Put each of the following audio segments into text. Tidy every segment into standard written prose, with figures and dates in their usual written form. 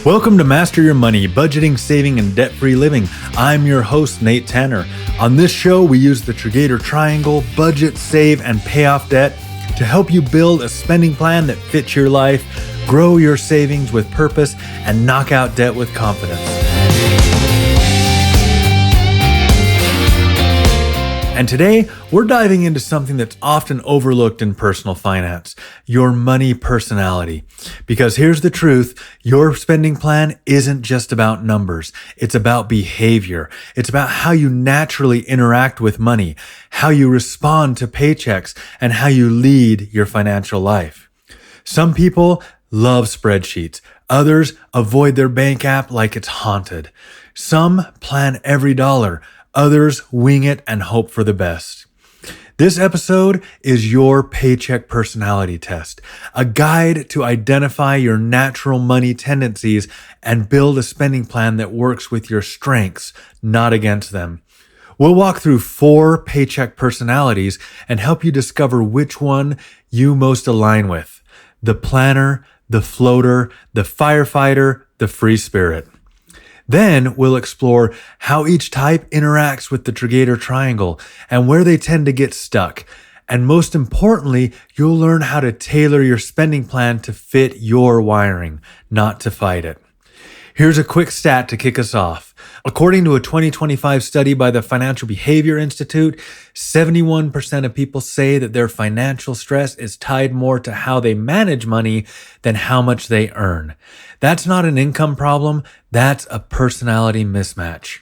Welcome to Master Your Money, Budgeting, Saving, and Debt-Free Living. I'm your host, Nate Tanner. On this show, we use the Triggator Triangle, budget, save, and pay off debt to help you build a spending plan that fits your life, grow your savings with purpose, and knock out debt with confidence. And today, we're diving into something that's often overlooked in personal finance, your money personality. Because here's the truth, your spending plan isn't just about numbers. It's about behavior. It's about how you naturally interact with money, how you respond to paychecks, and how you lead your financial life. Some people love spreadsheets. Others avoid their bank app like it's haunted. Some plan every dollar. Others wing it and hope for the best. This episode is your Paycheck personality test, a guide to identify your natural money tendencies and build a spending plan that works with your strengths, not against them. We'll walk through 4 Paycheck personalities and help you discover which one you most align with: the planner, the floater, the firefighter, the free spirit. Then we'll explore how each type interacts with the Triggator Triangle and where they tend to get stuck. And most importantly, you'll learn how to tailor your spending plan to fit your wiring, not to fight it. Here's a quick stat to kick us off. According to a 2025 study by the Financial Behavior Institute, 71% of people say that their financial stress is tied more to how they manage money than how much they earn. That's not an income problem, that's a personality mismatch.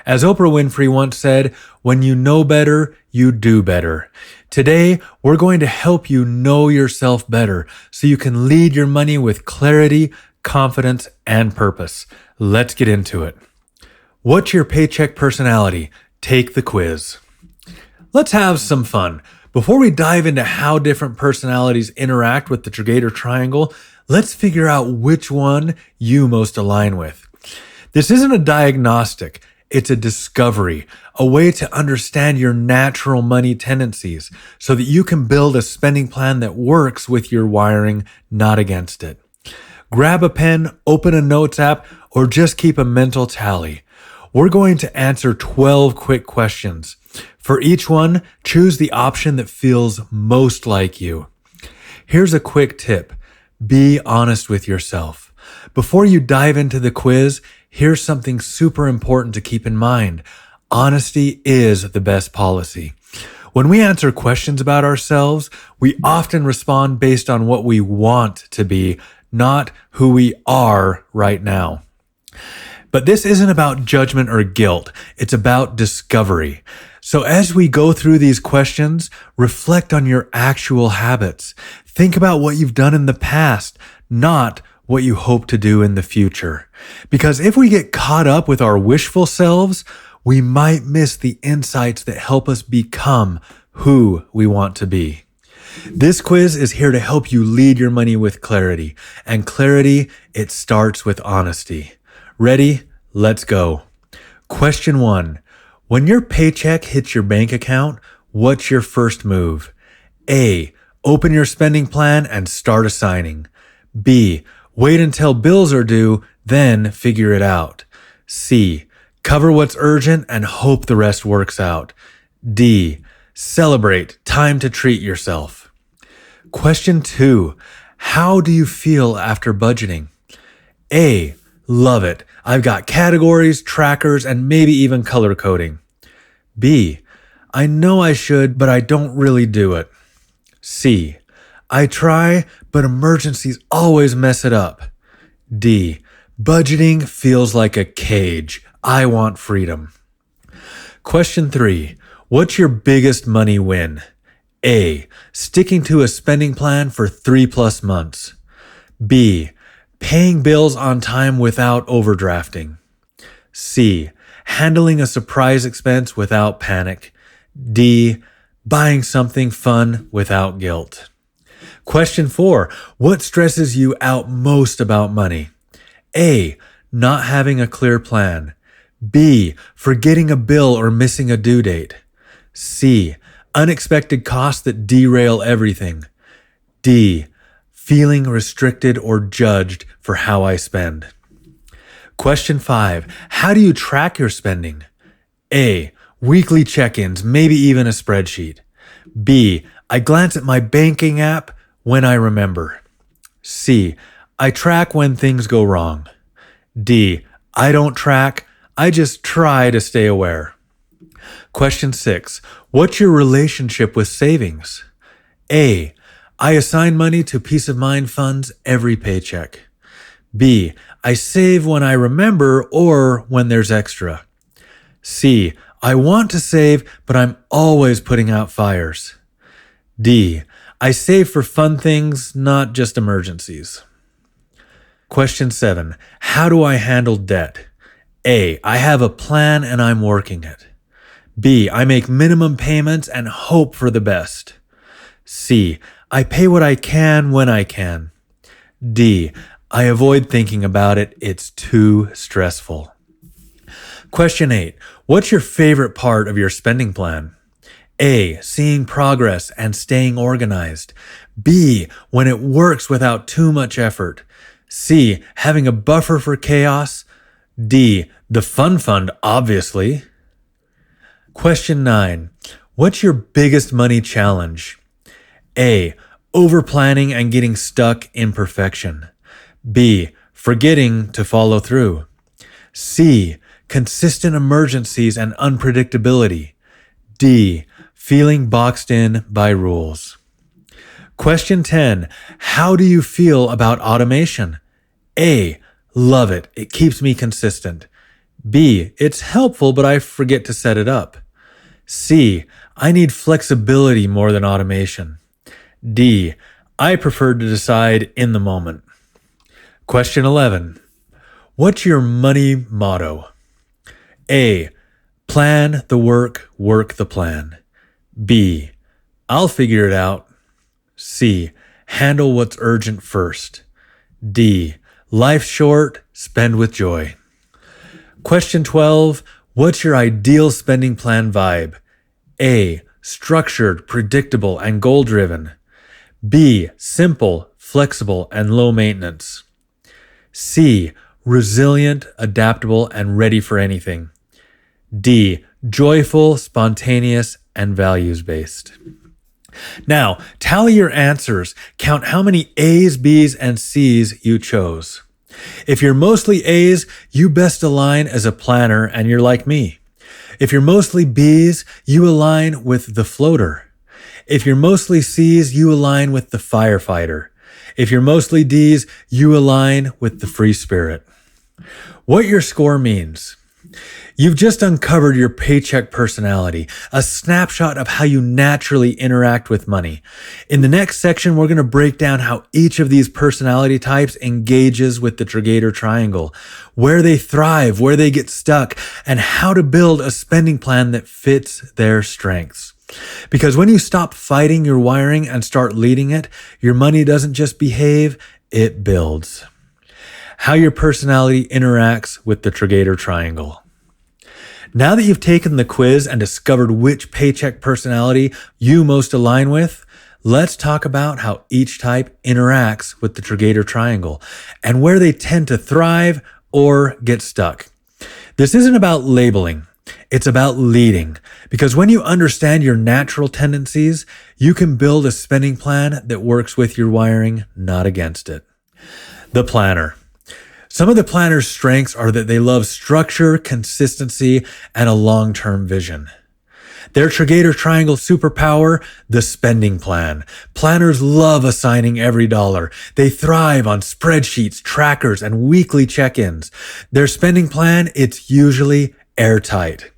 As Oprah Winfrey once said, when you know better, you do better. Today, we're going to help you know yourself better so you can lead your money with clarity, confidence, and purpose. Let's get into it. What's your Paycheck personality? Take the quiz. Let's have some fun. Before we dive into how different personalities interact with the Triggator Triangle, let's figure out which one you most align with. This isn't a diagnostic, it's a discovery, a way to understand your natural money tendencies so that you can build a spending plan that works with your wiring, not against it. Grab a pen, open a notes app, or just keep a mental tally. We're going to answer 12 quick questions. For each one, choose the option that feels most like you. Here's a quick tip. Be honest with yourself. Before you dive into the quiz, here's something super important to keep in mind. Honesty is the best policy. When we answer questions about ourselves, we often respond based on what we want to be, not who we are right now. But this isn't about judgment or guilt. It's about discovery. So as we go through these questions, reflect on your actual habits. Think about what you've done in the past, not what you hope to do in the future. Because if we get caught up with our wishful selves, we might miss the insights that help us become who we want to be. This quiz is here to help you lead your money with clarity. And clarity, it starts with honesty. Ready? Let's go. Question 1. When your paycheck hits your bank account, what's your first move? A. Open your spending plan and start assigning. B. Wait until bills are due, then figure it out. C. Cover what's urgent and hope the rest works out. D. Celebrate. Time to treat yourself. Question 2. How do you feel after budgeting? A. Love it. I've got categories, trackers, and maybe even color coding. B. I know I should, but I don't really do it. C. I try, but emergencies always mess it up. D. Budgeting feels like a cage. I want freedom. Question 3. What's your biggest money win? A. Sticking to a spending plan for 3+ months. B. Paying bills on time without overdrafting. C. Handling a surprise expense without panic. D. Buying something fun without guilt. Question 4. What stresses you out most about money? A. Not having a clear plan. B. Forgetting a bill or missing a due date. C. Unexpected costs that derail everything. D. Feeling restricted or judged for how I spend. Question 5. How do you track your spending? A. Weekly check-ins, maybe even a spreadsheet. B. I glance at my banking app when I remember. C. I track when things go wrong. D. I don't track, I just try to stay aware. Question 6. What's your relationship with savings? A. I assign money to peace of mind funds every paycheck. B. I save when I remember or when there's extra. C. I want to save, but I'm always putting out fires. D. I save for fun things, not just emergencies. Question 7. How do I handle debt? A. I have a plan and I'm working it. B. I make minimum payments and hope for the best. C. I pay what I can when I can. D. I avoid thinking about it. It's too stressful. Question 8. What's your favorite part of your spending plan? A. Seeing progress and staying organized. B. When it works without too much effort. C. Having a buffer for chaos. D. The fun fund, obviously. Question 9. What's your biggest money challenge? A. Overplanning and getting stuck in perfection. B. Forgetting to follow through. C. Consistent emergencies and unpredictability. D. Feeling boxed in by rules. Question 10. How do you feel about automation? A. Love it. It keeps me consistent. B. It's helpful, but I forget to set it up. C. I need flexibility more than automation. D. I prefer to decide in the moment. Question 11. What's your money motto? A. Plan the work, work the plan. B. I'll figure it out. C. Handle what's urgent first. D. Life's short, spend with joy. Question 12. What's your ideal spending plan vibe? A. Structured, predictable, and goal-driven. B. Simple, flexible, and low maintenance. C. Resilient, adaptable, and ready for anything. D. Joyful, spontaneous, and values-based. Now, tally your answers. Count how many A's, B's, and C's you chose. If you're mostly A's, you best align as a planner and you're like me. If you're mostly B's, you align with the floater. If you're mostly C's, you align with the firefighter. If you're mostly D's, you align with the free spirit. What your score means. You've just uncovered your paycheck personality, a snapshot of how you naturally interact with money. In the next section, we're going to break down how each of these personality types engages with the Triggator Triangle, where they thrive, where they get stuck, and how to build a spending plan that fits their strengths. Because when you stop fighting your wiring and start leading it, your money doesn't just behave, it builds. How your personality interacts with the Triggator Triangle. Now that you've taken the quiz and discovered which paycheck personality you most align with, let's talk about how each type interacts with the Triggator Triangle and where they tend to thrive or get stuck. This isn't about labeling. It's about leading, because when you understand your natural tendencies, you can build a spending plan that works with your wiring, not against it. The planner. Some of the planner's strengths are that they love structure, consistency, and a long-term vision. Their Triggator Triangle superpower, the spending plan. Planners love assigning every dollar. They thrive on spreadsheets, trackers, and weekly check-ins. Their spending plan, it's usually airtight.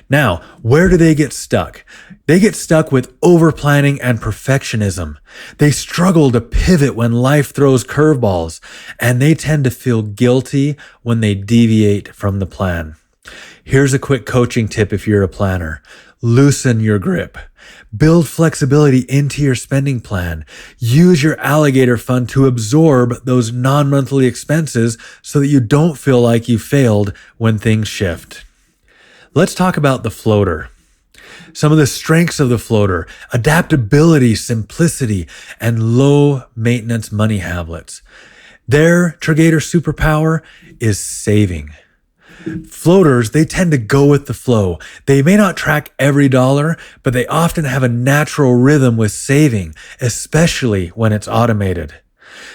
Now, where do they get stuck? They get stuck with over-planning and perfectionism. They struggle to pivot when life throws curveballs, and they tend to feel guilty when they deviate from the plan. Here's a quick coaching tip if you're a planner. Loosen your grip. Build flexibility into your spending plan. Use your alligator fund to absorb those non-monthly expenses so that you don't feel like you failed when things shift. Let's talk about the floater. Some of the strengths of the floater: adaptability, simplicity, and low maintenance money habits. Their Triggator superpower is saving. Floaters, they tend to go with the flow. They may not track every dollar, but they often have a natural rhythm with saving, especially when it's automated.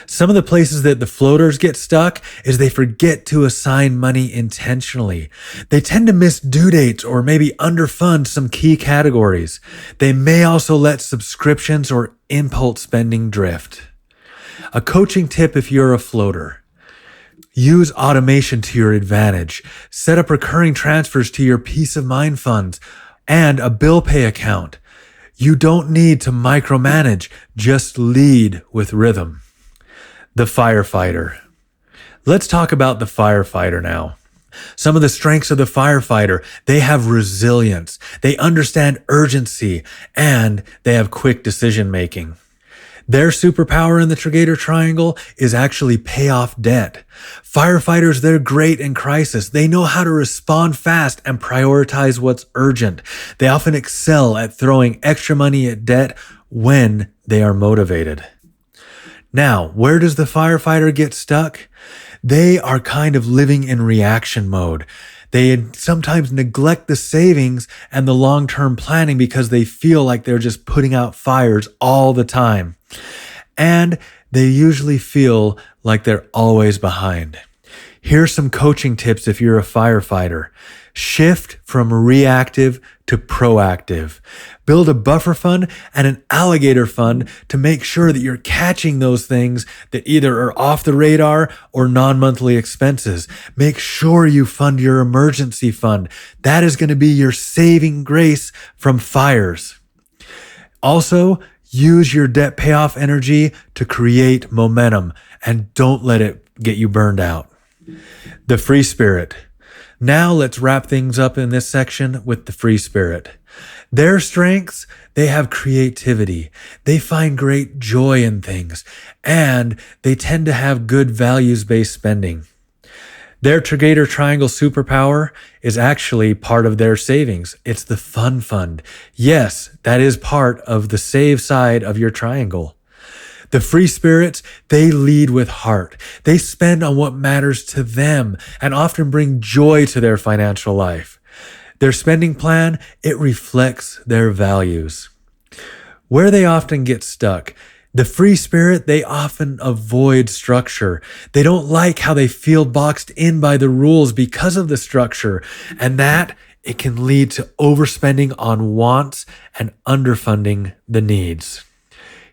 Some of the places that the floaters get stuck is they forget to assign money intentionally. They tend to miss due dates or maybe underfund some key categories. They may also let subscriptions or impulse spending drift. A coaching tip if you're a floater. Use automation to your advantage. Set up recurring transfers to your peace of mind funds and a bill pay account. You don't need to micromanage, just lead with rhythm. The Firefighter. Let's talk about the Firefighter now. Some of the strengths of the Firefighter, they have resilience, they understand urgency, and they have quick decision making. Their superpower in the Triggator Triangle is actually pay off debt. Firefighters, they're great in crisis. They know how to respond fast and prioritize what's urgent. They often excel at throwing extra money at debt when they are motivated. Now, where does the firefighter get stuck? They are kind of living in reaction mode. They sometimes neglect the savings and the long-term planning because they feel like they're just putting out fires all the time. And they usually feel like they're always behind. Here's some coaching tips if you're a firefighter. Shift from reactive to proactive. Build a buffer fund and an alligator fund to make sure that you're catching those things that either are off the radar or non-monthly expenses. Make sure you fund your emergency fund. That is going to be your saving grace from fires. Also, use your debt payoff energy to create momentum and don't let it get you burned out. The free spirit. Now let's wrap things up in this section with the free spirit. Their strengths, they have creativity. They find great joy in things, and they tend to have good values-based spending. Their Triggator Triangle superpower is actually part of their savings. It's the fun fund. Yes, that is part of the save side of your triangle. The free spirits, they lead with heart. They spend on what matters to them and often bring joy to their financial life. Their spending plan, it reflects their values. Where they often get stuck, the free spirit, they often avoid structure. They don't like how they feel boxed in by the rules because of the structure, and that it can lead to overspending on wants and underfunding the needs.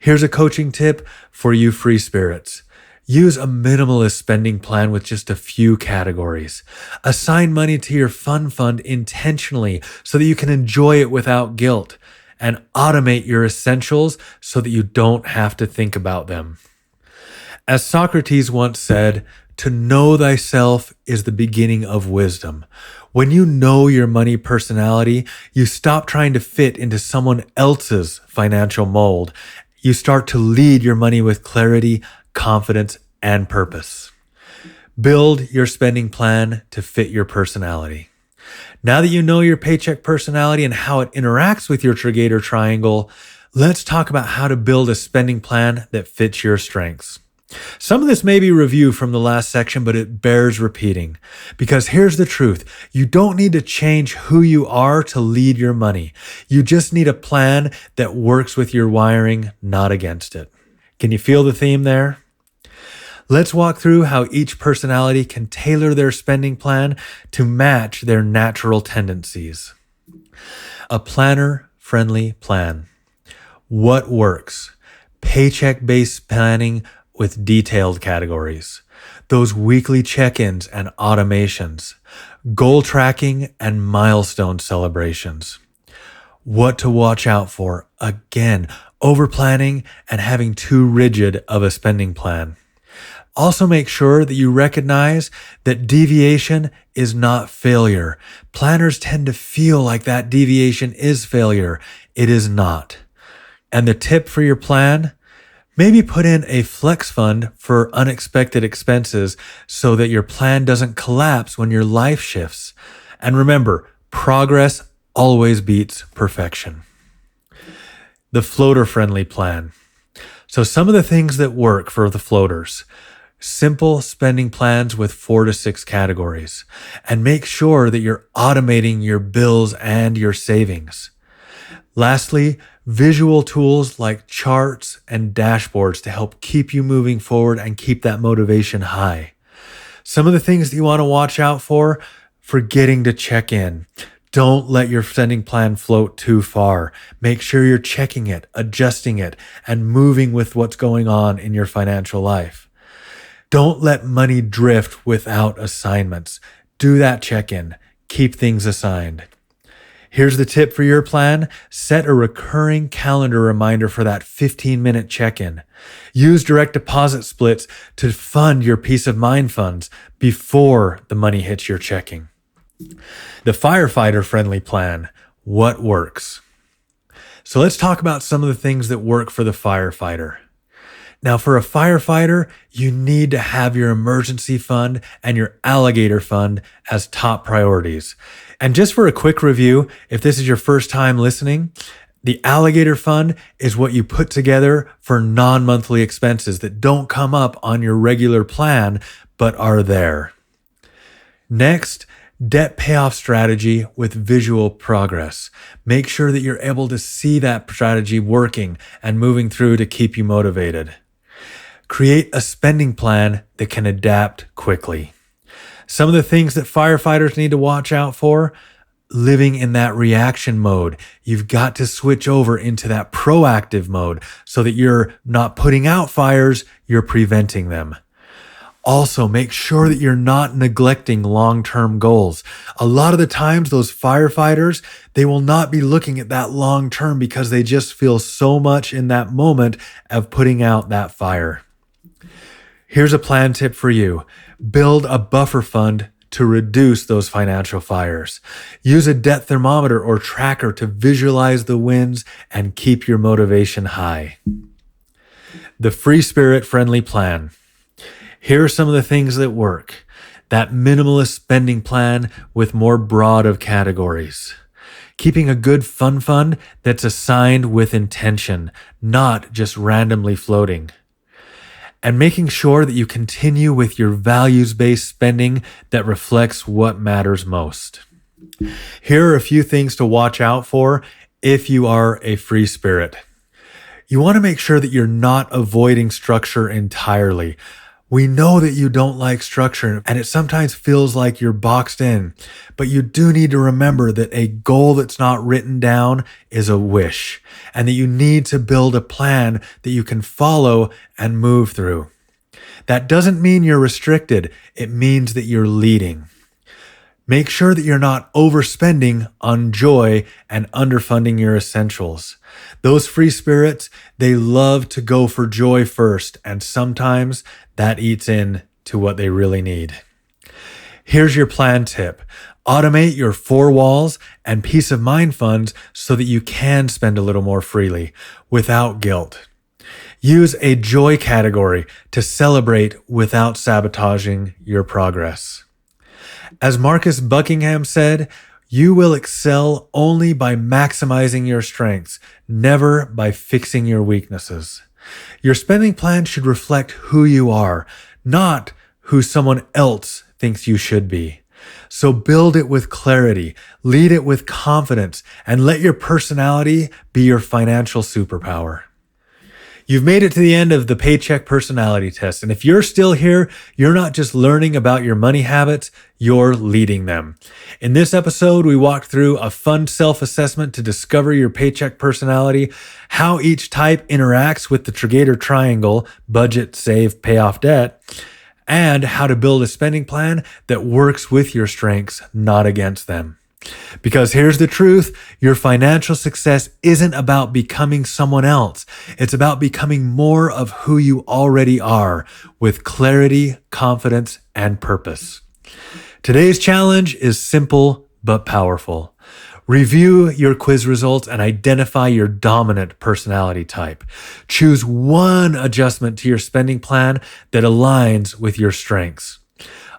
Here's a coaching tip for you free spirits. Use a minimalist spending plan with just a few categories. Assign money to your fun fund intentionally so that you can enjoy it without guilt. And automate your essentials so that you don't have to think about them. As Socrates once said, to know thyself is the beginning of wisdom. When you know your money personality, you stop trying to fit into someone else's financial mold. You start to lead your money with clarity, confidence, and purpose. Build your spending plan to fit your personality. Now that you know your Paycheck personality and how it interacts with your Triggator Triangle, let's talk about how to build a spending plan that fits your strengths. Some of this may be review from the last section, but it bears repeating. Because here's the truth. You don't need to change who you are to lead your money. You just need a plan that works with your wiring, not against it. Can you feel the theme there? Let's walk through how each personality can tailor their spending plan to match their natural tendencies. A planner-friendly plan. What works? Paycheck-based planning with detailed categories. Those weekly check-ins and automations. Goal tracking and milestone celebrations. What to watch out for? Again, over-planning and having too rigid of a spending plan. Also make sure that you recognize that deviation is not failure. Planners tend to feel like that deviation is failure. It is not. And the tip for your plan, maybe put in a flex fund for unexpected expenses so that your plan doesn't collapse when your life shifts. And remember, progress always beats perfection. The floater-friendly plan. So some of the things that work for the floaters. Simple spending plans with 4 to 6 categories, and make sure that you're automating your bills and your savings. Lastly, visual tools like charts and dashboards to help keep you moving forward and keep that motivation high. Some of the things that you want to watch out for: forgetting to check in. Don't let your spending plan float too far. Make sure you're checking it, adjusting it, and moving with what's going on in your financial life. Don't let money drift without assignments. Do that check-in. Keep things assigned. Here's the tip for your plan. Set a recurring calendar reminder for that 15-minute check-in. Use direct deposit splits to fund your peace of mind funds before the money hits your checking. The Firefighter friendly plan. What works? So let's talk about some of the things that work for the firefighter. Now, for a firefighter, you need to have your emergency fund and your alligator fund as top priorities. And just for a quick review, if this is your first time listening, the alligator fund is what you put together for non-monthly expenses that don't come up on your regular plan, but are there. Next, debt payoff strategy with visual progress. Make sure that you're able to see that strategy working and moving through to keep you motivated. Create a spending plan that can adapt quickly. Some of the things that firefighters need to watch out for: living in that reaction mode. You've got to switch over into that proactive mode so that you're not putting out fires, you're preventing them. Also, make sure that you're not neglecting long-term goals. A lot of the times, those firefighters, they will not be looking at that long-term because they just feel so much in that moment of putting out that fire. Here's a plan tip for you. Build a buffer fund to reduce those financial fires. Use a debt thermometer or tracker to visualize the wins and keep your motivation high. The free spirit friendly plan. Here are some of the things that work. That minimalist spending plan with more broad of categories. Keeping a good fun fund that's assigned with intention, not just randomly floating. And making sure that you continue with your values-based spending that reflects what matters most. Here are a few things to watch out for if you are a free spirit. You want to make sure that you're not avoiding structure entirely. We know that you don't like structure, and it sometimes feels like you're boxed in, but you do need to remember that a goal that's not written down is a wish, and that you need to build a plan that you can follow and move through. That doesn't mean you're restricted. It means that you're leading. Make sure that you're not overspending on joy and underfunding your essentials. Those free spirits, they love to go for joy first, and sometimes that eats in to what they really need. Here's your plan tip. Automate your 4 walls and peace of mind funds so that you can spend a little more freely without guilt. Use a joy category to celebrate without sabotaging your progress. As Marcus Buckingham said, you will excel only by maximizing your strengths, never by fixing your weaknesses. Your spending plan should reflect who you are, not who someone else thinks you should be. So build it with clarity, lead it with confidence, and let your personality be your financial superpower. You've made it to the end of the Paycheck personality test, and if you're still here, you're not just learning about your money habits, you're leading them. In this episode, we walked through a fun self-assessment to discover your Paycheck personality, how each type interacts with the Triggator Triangle, budget, save, pay off debt, and how to build a spending plan that works with your strengths, not against them. Because here's the truth, your financial success isn't about becoming someone else. It's about becoming more of who you already are with clarity, confidence, and purpose. Today's challenge is simple but powerful. Review your quiz results and identify your dominant personality type. Choose one adjustment to your spending plan that aligns with your strengths.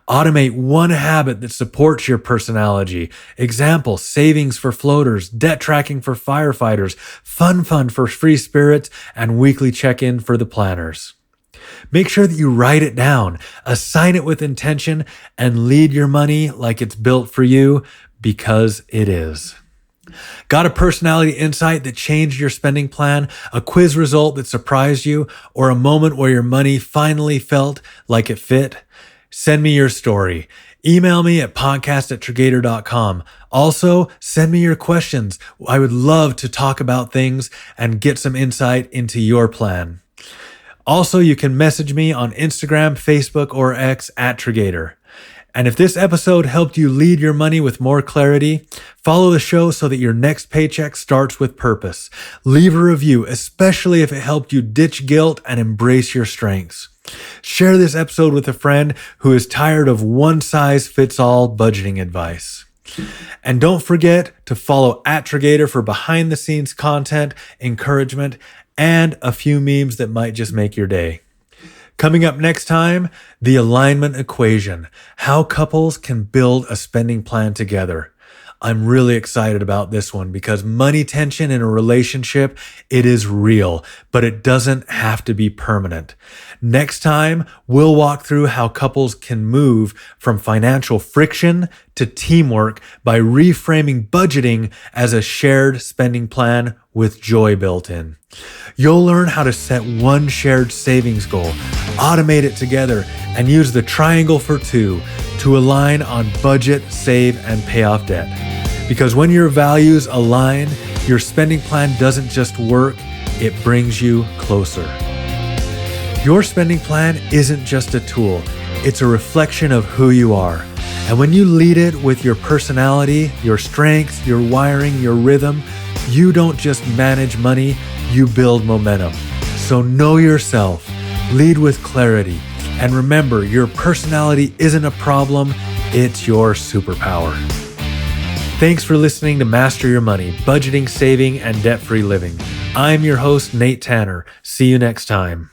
Automate one habit that supports your personality. Example, savings for floaters, debt tracking for firefighters, fun fund for free spirits, and weekly check-in for the planners. Make sure that you write it down, assign it with intention, and lead your money like it's built for you, because it is. Got a personality insight that changed your spending plan, a quiz result that surprised you, or a moment where your money finally felt like it fit? Send me your story. Email me at podcast@Triggator.com. Also, send me your questions. I would love to talk about things and get some insight into your plan. Also, you can message me on Instagram, Facebook, or X @Triggator. And if this episode helped you lead your money with more clarity, follow the show so that your next paycheck starts with purpose. Leave a review, especially if it helped you ditch guilt and embrace your strengths. Share this episode with a friend who is tired of one-size-fits-all budgeting advice. And don't forget to follow @Triggator for behind-the-scenes content, encouragement, and a few memes that might just make your day. Coming up next time, the alignment equation, how couples can build a spending plan together. I'm really excited about this one because money tension in a relationship, it is real, but it doesn't have to be permanent. Next time, we'll walk through how couples can move from financial friction to teamwork by reframing budgeting as a shared spending plan with joy built in. You'll learn how to set one shared savings goal, automate it together, and use the triangle for two to align on budget, save, and pay off debt. Because when your values align, your spending plan doesn't just work, it brings you closer. Your spending plan isn't just a tool, it's a reflection of who you are. And when you lead it with your personality, your strengths, your wiring, your rhythm, you don't just manage money, you build momentum. So know yourself, lead with clarity, and remember, your personality isn't a problem, it's your superpower. Thanks for listening to Master Your Money, Budgeting, Saving, and Debt-Free Living. I'm your host, Nate Tanner. See you next time.